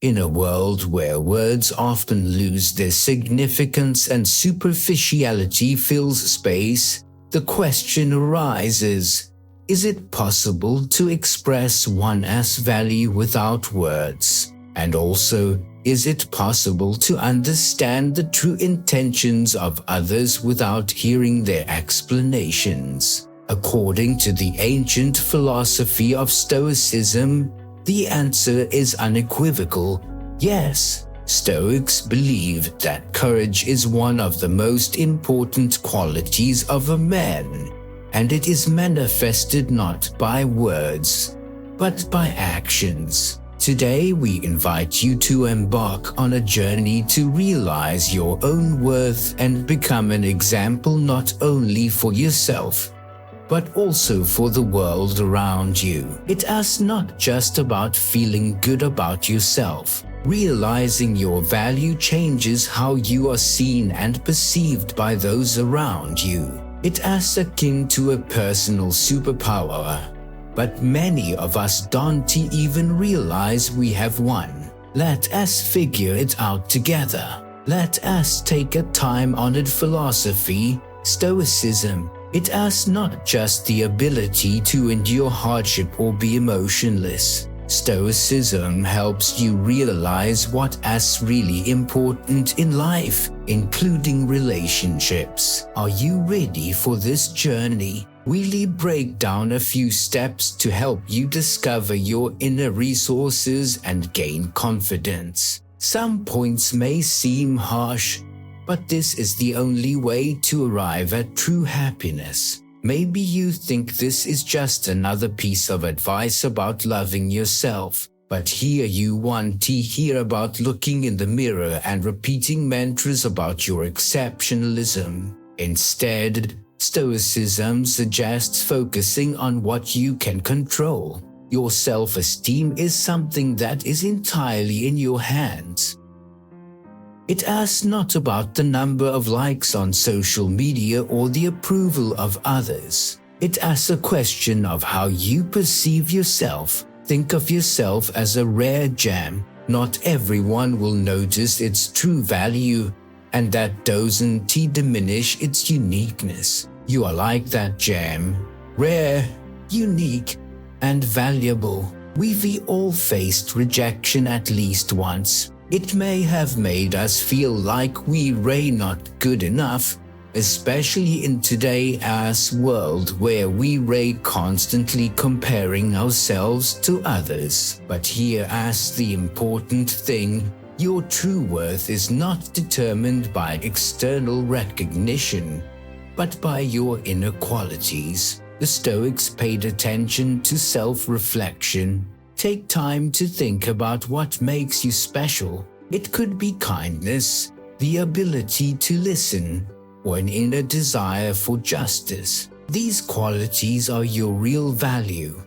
In a world where words often lose their significance and superficiality fills space, the question arises, is it possible to express one's value without words? And also, is it possible to understand the true intentions of others without hearing their explanations? According to the ancient philosophy of Stoicism, the answer is unequivocal. Yes, Stoics believed that courage is one of the most important qualities of a man, and it is manifested not by words, but by actions. Today we invite you to embark on a journey to realize your own worth and become an example not only for yourself, but also for the world around you. It is not just about feeling good about yourself. Realizing your value changes how you are seen and perceived by those around you. It is akin to a personal superpower, but many of us don't even realize we have one. Let us figure it out together. Let us take a time-honored philosophy, Stoicism. It is not just the ability to endure hardship or be emotionless. Stoicism helps you realize what is really important in life, including relationships. Are you ready for this journey? We'll break down a few steps to help you discover your inner resources and gain confidence. Some points may seem harsh, but this is the only way to arrive at true happiness. Maybe you think this is just another piece of advice about loving yourself, but here you want to hear about looking in the mirror and repeating mantras about your exceptionalism. Instead, Stoicism suggests focusing on what you can control. Your self-esteem is something that is entirely in your hands. It is not about the number of likes on social media or the approval of others. It is a question of how you perceive yourself. Think of yourself as a rare gem. Not everyone will notice its true value, and that doesn't diminish its uniqueness. You are like that gem, rare, unique, and valuable. We've all faced rejection at least once. It may have made us feel like we're not good enough, especially in today's world where we're constantly comparing ourselves to others. But here is the important thing. Your true worth is not determined by external recognition, but by your inner qualities. The Stoics paid attention to self-reflection. Take time to think about what makes you special. It could be kindness, the ability to listen, or an inner desire for justice. These qualities are your real value.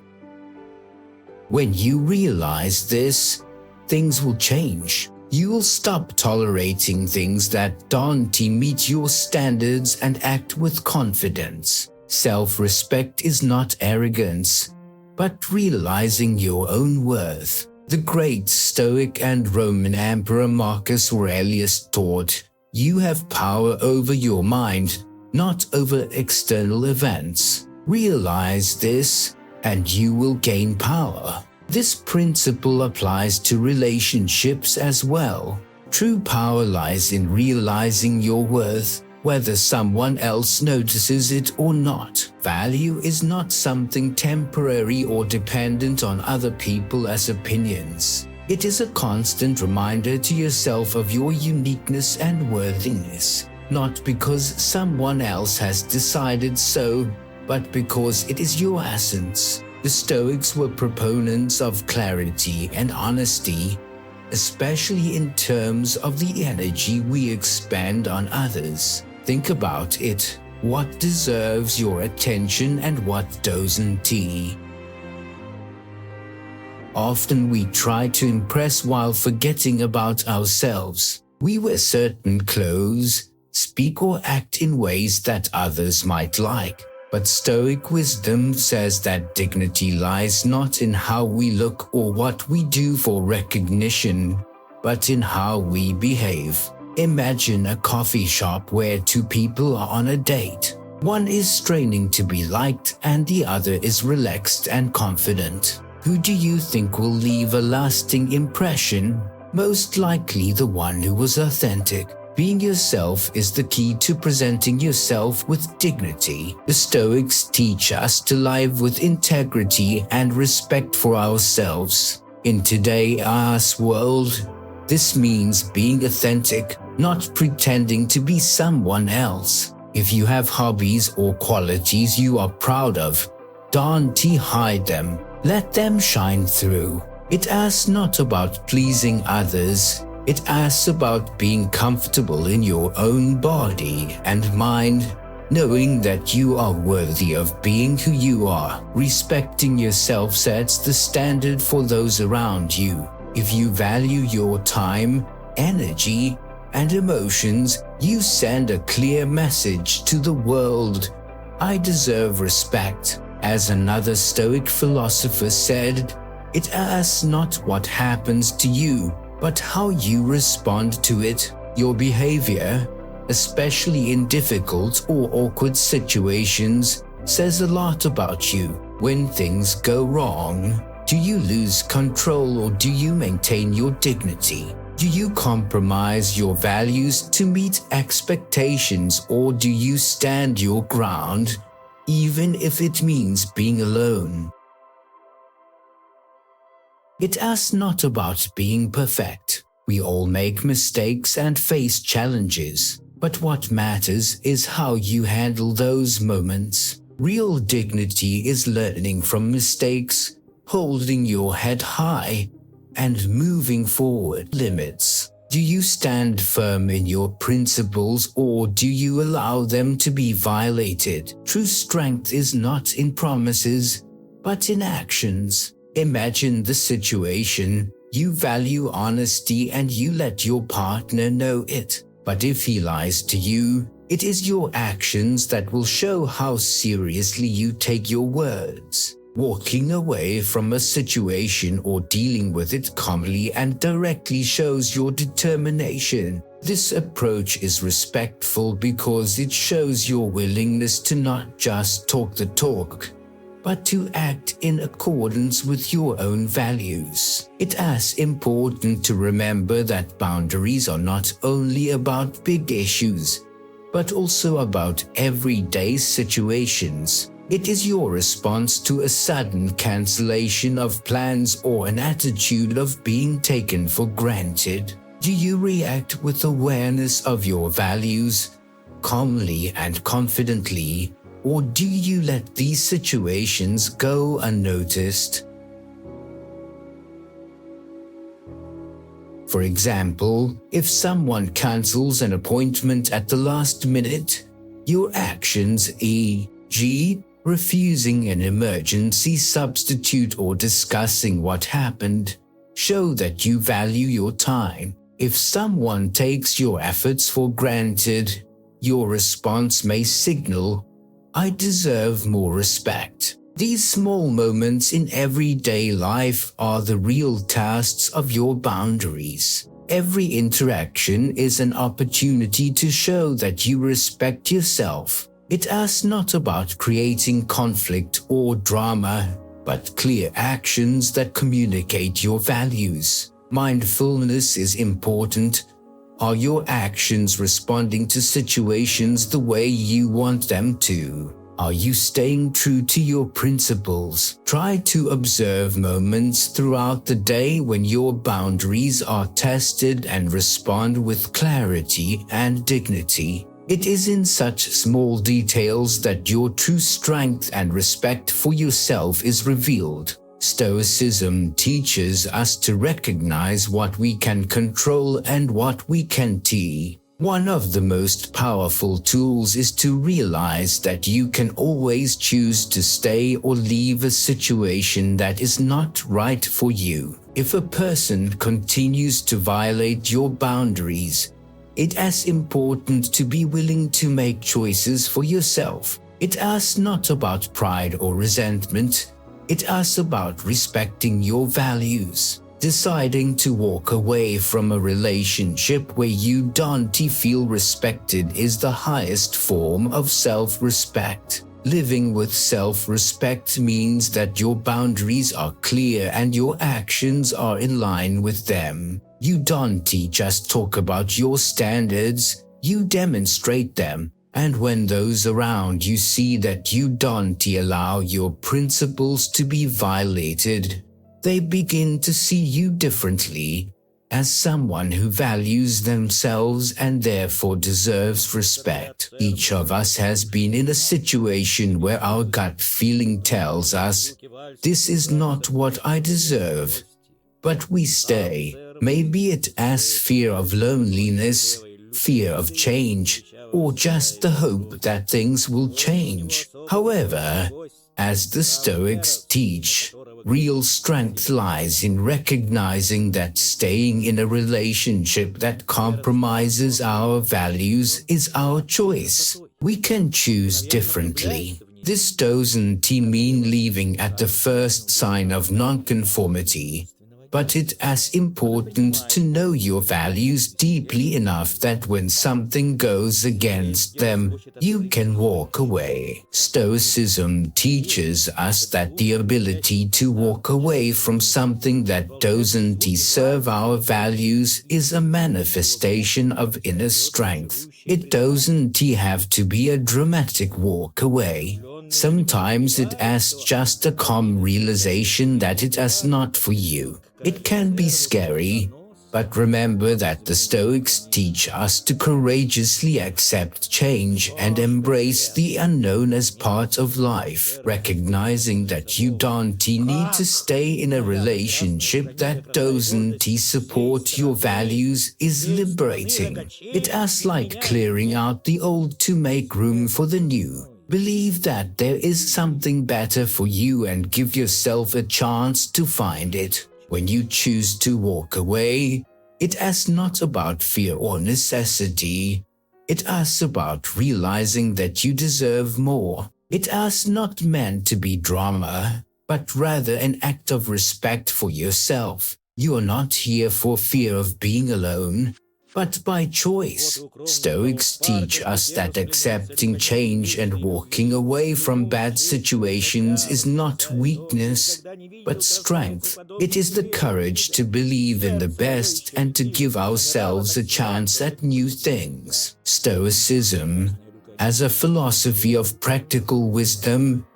When you realize this, things will change. You will stop tolerating things that don't meet your standards and act with confidence. Self-respect is not arrogance, but realizing your own worth. The great Stoic and Roman Emperor Marcus Aurelius taught, you have power over your mind, not over external events. Realize this, and you will gain power. This principle applies to relationships as well. True power lies in realizing your worth, whether someone else notices it or not. Value is not something temporary or dependent on other people's opinions. It is a constant reminder to yourself of your uniqueness and worthiness, not because someone else has decided so, but because it is your essence. The Stoics were proponents of clarity and honesty, especially in terms of the energy we expend on others. Think about it. What deserves your attention and what doesn't? Often we try to impress while forgetting about ourselves. We wear certain clothes, speak or act in ways that others might like, But Stoic wisdom says that dignity lies not in how we look or what we do for recognition, but in how we behave. Imagine a coffee shop where two people are on a date. One is straining to be liked and the other is relaxed and confident. Who do you think will leave a lasting impression? Most likely the one who was authentic. Being yourself is the key to presenting yourself with dignity. The Stoics teach us to live with integrity and respect for ourselves. In today's world, this means being authentic, not pretending to be someone else. If you have hobbies or qualities you are proud of, don't hide them. Let them shine through. It asks not about pleasing others. It asks about being comfortable in your own body and mind, knowing that you are worthy of being who you are. Respecting yourself sets the standard for those around you. If you value your time, energy, and emotions, you send a clear message to the world. I deserve respect. As another Stoic philosopher said, it asks not what happens to you, but how you respond to it. Your behavior, especially in difficult or awkward situations, says a lot about you. When things go wrong, do you lose control or do you maintain your dignity? Do you compromise your values to meet expectations or do you stand your ground, even if it means being alone? It asks not about being perfect. We all make mistakes and face challenges, but what matters is how you handle those moments. Real dignity is learning from mistakes, holding your head high, and moving forward. Limits. Do you stand firm in your principles or do you allow them to be violated? True strength is not in promises, but in actions. Imagine the situation. You value honesty and you let your partner know it. But if he lies to you, it is your actions that will show how seriously you take your words. Walking away from a situation or dealing with it calmly and directly shows your determination. This approach is respectful because it shows your willingness to not just talk the talk, but to act in accordance with your own values. It is important to remember that boundaries are not only about big issues, but also about everyday situations. It is your response to a sudden cancellation of plans or an attitude of being taken for granted. Do you react with awareness of your values, calmly and confidently, or do you let these situations go unnoticed? For example, if someone cancels an appointment at the last minute, your actions, e.g., refusing an emergency substitute or discussing what happened, show that you value your time. If someone takes your efforts for granted, your response may signal, I deserve more respect. These small moments in everyday life are the real tests of your boundaries. Every interaction is an opportunity to show that you respect yourself. It is not about creating conflict or drama, but clear actions that communicate your values. Mindfulness is important. Are your actions responding to situations the way you want them to? Are you staying true to your principles? Try to observe moments throughout the day when your boundaries are tested and respond with clarity and dignity. It is in such small details that your true strength and respect for yourself is revealed. Stoicism teaches us to recognize what we can control and what we can't. One of the most powerful tools is to realize that you can always choose to stay or leave a situation that is not right for you. If a person continues to violate your boundaries, it is important to be willing to make choices for yourself. It asks not about pride or resentment, it asks about respecting your values. Deciding to walk away from a relationship where you don't feel respected is the highest form of self-respect. Living with self-respect means that your boundaries are clear and your actions are in line with them. You don't just talk about your standards, you demonstrate them. And when those around you see that you don't allow your principles to be violated, they begin to see you differently, as someone who values themselves and therefore deserves respect. Each of us has been in a situation where our gut feeling tells us, this is not what I deserve. But we stay. Maybe it as fear of loneliness, fear of change, or just the hope that things will change. However, as the Stoics teach, real strength lies in recognizing that staying in a relationship that compromises our values is our choice. We can choose differently. This doesn't mean leaving at the first sign of nonconformity, but it is important to know your values deeply enough that when something goes against them, you can walk away. Stoicism teaches us that the ability to walk away from something that doesn't serve our values is a manifestation of inner strength. It doesn't have to be a dramatic walk away. Sometimes it is just a calm realization that it is not for you. It can be scary, but remember that the Stoics teach us to courageously accept change and embrace the unknown as part of life. Recognizing that you don't need to stay in a relationship that doesn't support your values is liberating. It is like clearing out the old to make room for the new. Believe that there is something better for you and give yourself a chance to find it. When you choose to walk away, it is not about fear or necessity. It is about realizing that you deserve more. It is not meant to be drama, but rather an act of respect for yourself. You are not here for fear of being alone, but by choice. Stoics teach us that accepting change and walking away from bad situations is not weakness, but strength. It is the courage to believe in the best and to give ourselves a chance at new things. Stoicism, as a philosophy of practical wisdom,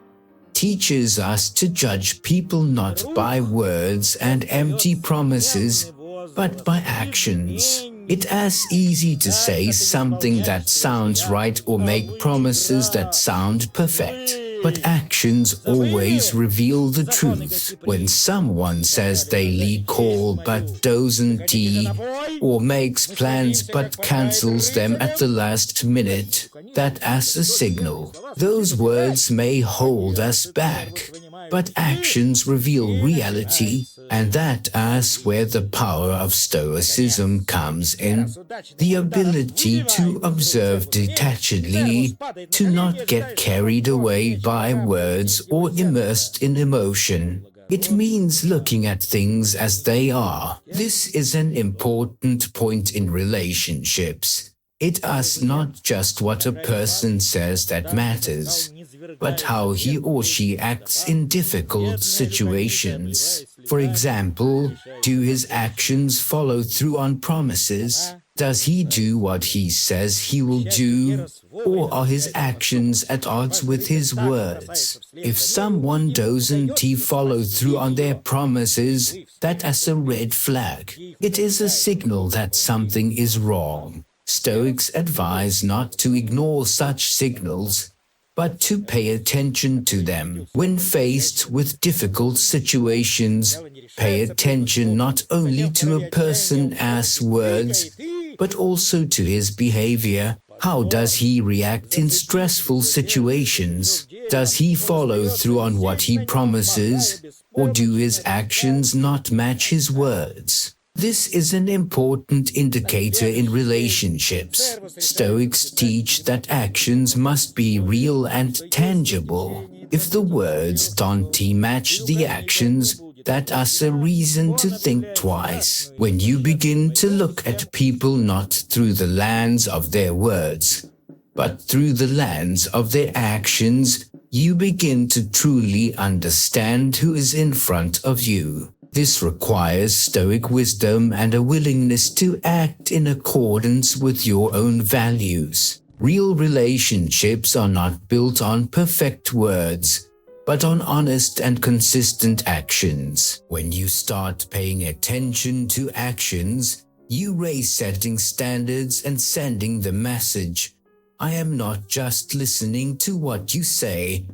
teaches us to judge people not by words and empty promises, but by actions. It is easy to say something that sounds right or make promises that sound perfect, but actions always reveal the truth. When someone says they lead call but doesn't or makes plans but cancels them at the last minute, that is a signal. Those words may hold us back, but actions reveal reality, and that is where the power of Stoicism comes in. The ability to observe detachedly, to not get carried away by words or immersed in emotion. It means looking at things as they are. This is an important point in relationships. It is not just what a person says that matters, but how he or she acts in difficult situations. For example, do his actions follow through on promises? Does he do what he says he will do? Or are his actions at odds with his words? If someone doesn't follow through on their promises, that is a red flag. It is a signal that something is wrong. Stoics advise not to ignore such signals, but to pay attention to them. When faced with difficult situations, pay attention not only to a person's words, but also to his behavior. How does he react in stressful situations? Does he follow through on what he promises, or do his actions not match his words? This is an important indicator in relationships. Stoics teach that actions must be real and tangible. If the words don't match the actions, that is a reason to think twice. When you begin to look at people not through the lens of their words, but through the lens of their actions, you begin to truly understand who is in front of you. This requires Stoic wisdom and a willingness to act in accordance with your own values. Real relationships are not built on perfect words, but on honest and consistent actions. When you start paying attention to actions, you raise setting standards and sending the message, I am not just listening to what you say,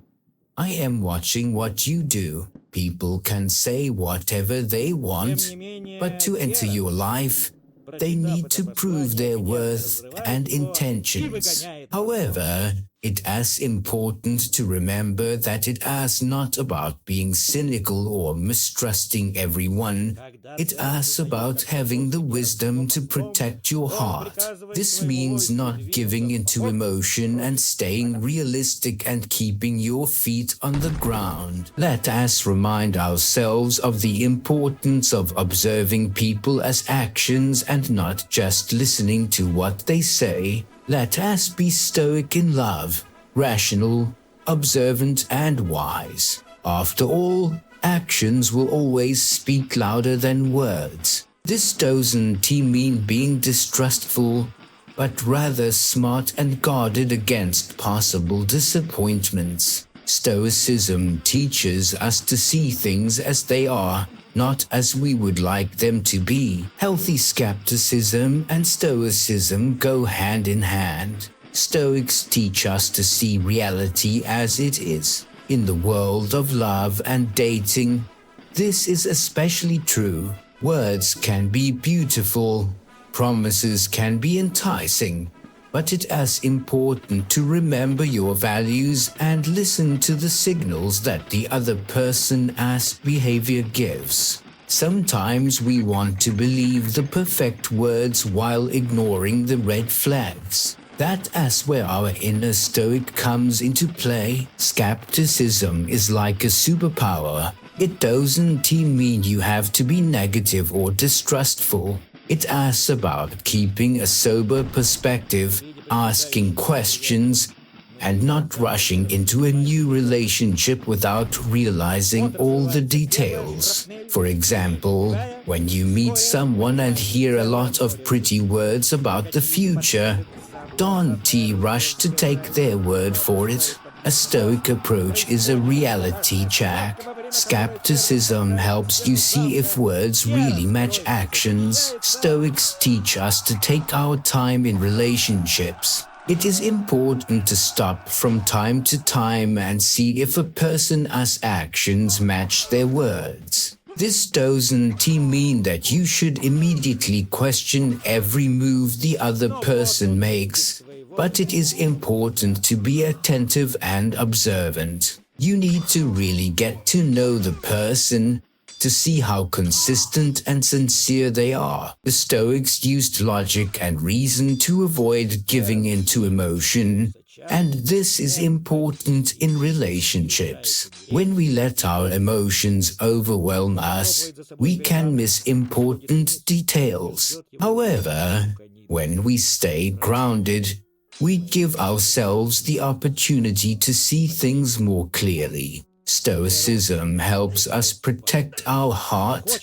I am watching what you do. People can say whatever they want, but to enter your life, they need to prove their worth and intentions. However, it is important to remember that it is not about being cynical or mistrusting everyone. It is about having the wisdom to protect your heart. This means not giving into emotion and staying realistic and keeping your feet on the ground. Let us remind ourselves of the importance of observing people as actions and not just listening to what they say. Let us be stoic in love, rational, observant, and wise. After all, actions will always speak louder than words. This doesn't mean being distrustful, but rather smart and guarded against possible disappointments. Stoicism teaches us to see things as they are, not as we would like them to be. Healthy skepticism and Stoicism go hand in hand. Stoics teach us to see reality as it is. In the world of love and dating, this is especially true. Words can be beautiful, promises can be enticing, but it is important to remember your values and listen to the signals that the other person's behavior gives. Sometimes we want to believe the perfect words while ignoring the red flags. That is where our inner Stoic comes into play. Skepticism is like a superpower. It doesn't mean you have to be negative or distrustful. It is about keeping a sober perspective, asking questions, and not rushing into a new relationship without realizing all the details. For example, when you meet someone and hear a lot of pretty words about the future, don't rush to take their word for it. A Stoic approach is a reality check. Skepticism helps you see if words really match actions. Stoics teach us to take our time in relationships. It is important to stop from time to time and see if a person's actions match their words. This doesn't mean that you should immediately question every move the other person makes, but it is important to be attentive and observant. You need to really get to know the person to see how consistent and sincere they are. The Stoics used logic and reason to avoid giving in to emotion, and this is important in relationships. When we let our emotions overwhelm us, we can miss important details. However, when we stay grounded, we give ourselves the opportunity to see things more clearly. Stoicism helps us protect our heart,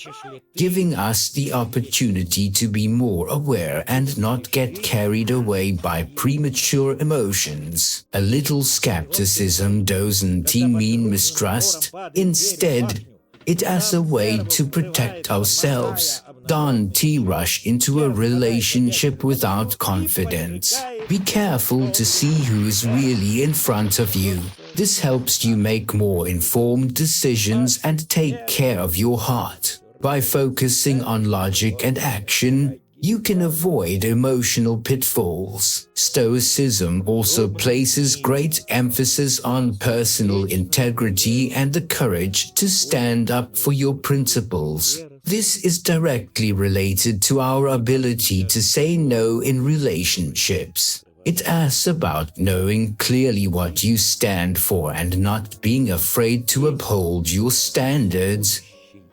giving us the opportunity to be more aware and not get carried away by premature emotions. A little skepticism doesn't mean mistrust. Instead, it is a way to protect ourselves. Don't rush into a relationship without confidence. Be careful to see who is really in front of you. This helps you make more informed decisions and take care of your heart. By focusing on logic and action, you can avoid emotional pitfalls. Stoicism also places great emphasis on personal integrity and the courage to stand up for your principles. This is directly related to our ability to say no in relationships. It asks about knowing clearly what you stand for and not being afraid to uphold your standards,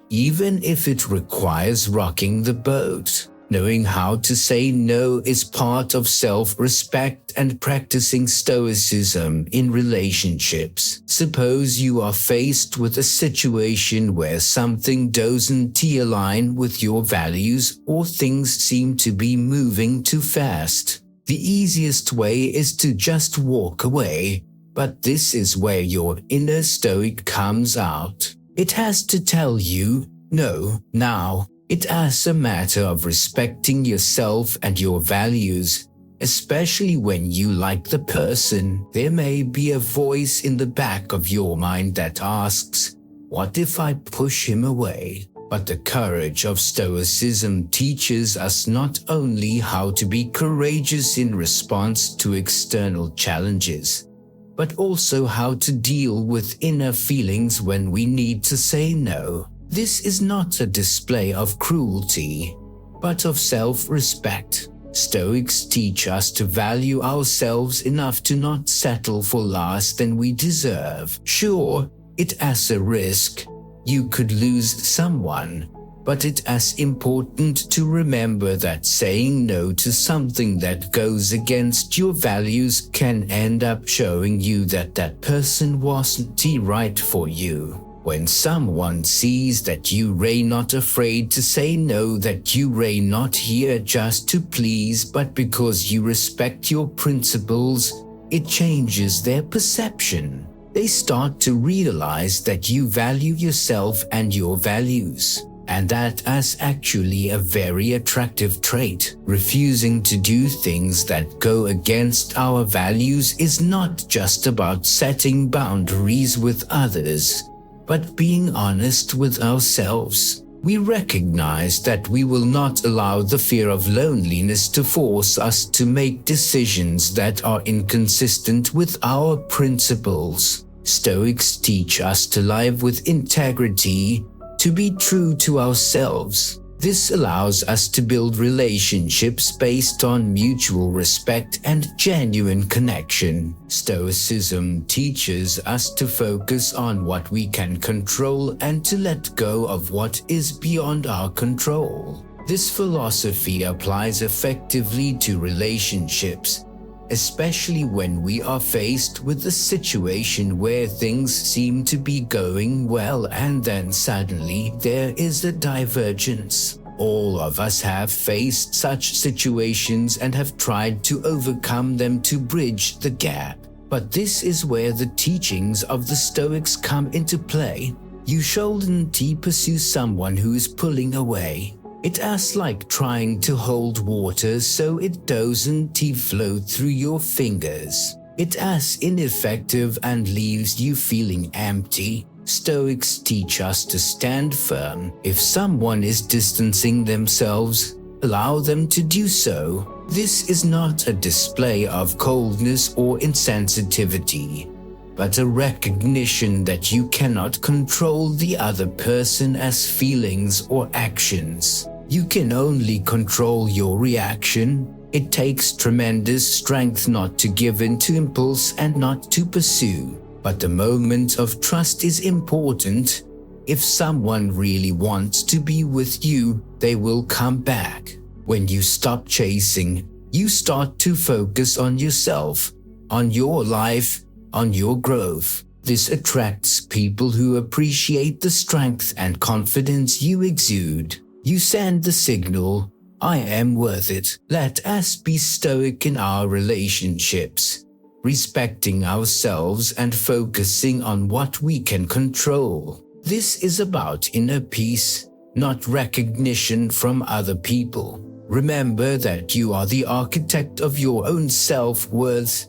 even if it requires rocking the boat. Knowing how to say no is part of self-respect and practicing stoicism in relationships. Suppose you are faced with a situation where something doesn't align with your values or things seem to be moving too fast. The easiest way is to just walk away, but this is where your inner stoic comes out. It has to tell you, no, now. It as a matter of respecting yourself and your values, especially when you like the person. There may be a voice in the back of your mind that asks, what if I push him away? But the courage of Stoicism teaches us not only how to be courageous in response to external challenges, but also how to deal with inner feelings when we need to say no. This is not a display of cruelty, but of self-respect. Stoics teach us to value ourselves enough to not settle for less than we deserve. Sure, it as a risk. You could lose someone, but it's as important to remember that saying no to something that goes against your values can end up showing you that that person wasn't right for you. When someone sees that you are not afraid to say no, that you are not here just to please but because you respect your principles, it changes their perception. They start to realize that you value yourself and your values, and that is actually a very attractive trait. Refusing to do things that go against our values is not just about setting boundaries with others, but being honest with ourselves. We recognize that we will not allow the fear of loneliness to force us to make decisions that are inconsistent with our principles. Stoics teach us to live with integrity, to be true to ourselves. This allows us to build relationships based on mutual respect and genuine connection. Stoicism teaches us to focus on what we can control and to let go of what is beyond our control. This philosophy applies effectively to relationships, especially when we are faced with a situation where things seem to be going well and then suddenly there is a divergence. All of us have faced such situations and have tried to overcome them to bridge the gap. But this is where the teachings of the Stoics come into play. You shouldn't pursue someone who is pulling away. It is like trying to hold water so it doesn't flow through your fingers. It is ineffective and leaves you feeling empty. Stoics teach us to stand firm. If someone is distancing themselves, allow them to do so. This is not a display of coldness or insensitivity, but a recognition that you cannot control the other person as feelings or actions. You can only control your reaction. It takes tremendous strength not to give in to impulse and not to pursue. But the moment of trust is important. If someone really wants to be with you, they will come back. When you stop chasing, you start to focus on yourself, on your life, on your growth. This attracts people who appreciate the strength and confidence you exude. You send the signal, I am worth it. Let us be stoic in our relationships, respecting ourselves and focusing on what we can control. This is about inner peace, not recognition from other people. Remember that you are the architect of your own self-worth,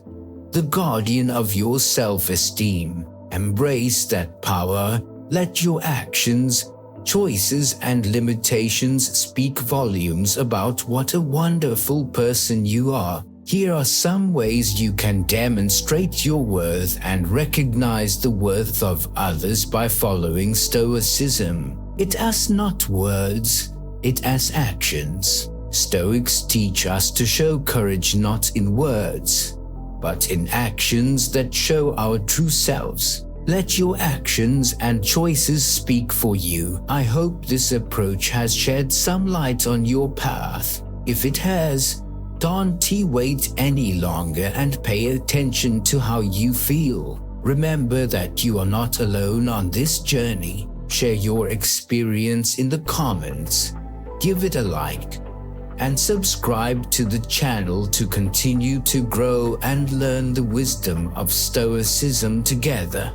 the guardian of your self-esteem. Embrace that power. Let your actions, choices, and limitations speak volumes about what a wonderful person you are. Here are some ways you can demonstrate your worth and recognize the worth of others by following Stoicism. It has not words, it has actions. Stoics teach us to show courage not in words, but in actions that show our true selves. Let your actions and choices speak for you. I hope this approach has shed some light on your path. If it has, don't wait any longer and pay attention to how you feel. Remember that you are not alone on this journey. Share your experience in the comments, give it a like, and subscribe to the channel to continue to grow and learn the wisdom of Stoicism together.